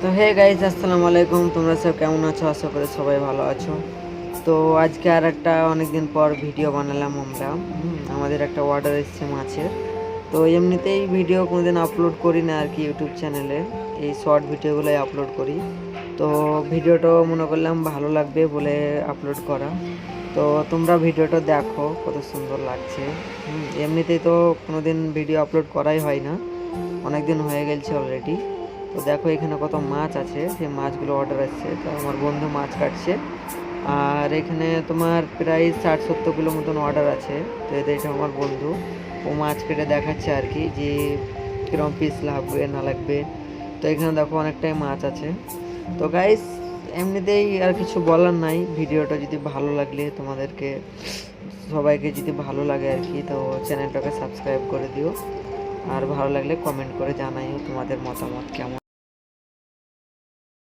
তো hey guys, আসসালামু আলাইকুম। তোমরা সব কেমন আছো? আশা করি সবাই ভালো আছো। তো আজকে আর একটা অনেকদিন পর ভিডিও বানালাম আমরা। আমাদের একটা অর্ডার এসেছে মাছের। তো এমনিতেই ভিডিও কোনোদিন আপলোড করি না আর কি ইউটিউব চ্যানেলে, এই শর্ট ভিডিওগুলোই আপলোড করি। তো ভিডিওটাও মনে করলাম ভালো লাগবে বলে আপলোড করা। তো তোমরা ভিডিওটা দেখো, কত সুন্দর লাগছে। এমনিতেই তো কোনোদিন ভিডিও আপলোড করাই হয় না, অনেক দিন হয়ে গেছে অলরেডি। তো দেখো এখানে কত মাছ আছে, সেই মাছগুলো অর্ডার আসছে। তো আমার বন্ধু মাছ কাটছে। আর এখানে তোমার প্রায় 60-70 কিলো মতন অর্ডার আছে। তো এটা আমার বন্ধু, ও মাছ কেটে দেখাচ্ছে আর কি যে কীরকম পিস লাগবে না লাগবে। তো এখানে দেখো অনেকটাই মাছ আছে। তো গাইস, এমনিতেই আর কিছু বলার নাই। ভিডিওটা যদি ভালো লাগলে তোমাদেরকে সবাইকে যদি ভালো লাগে আর কি, তো চ্যানেলটাকে সাবস্ক্রাইব করে দিও। আর ভালো লাগলে কমেন্ট করে জানাইও তোমাদের মতামত কেমন।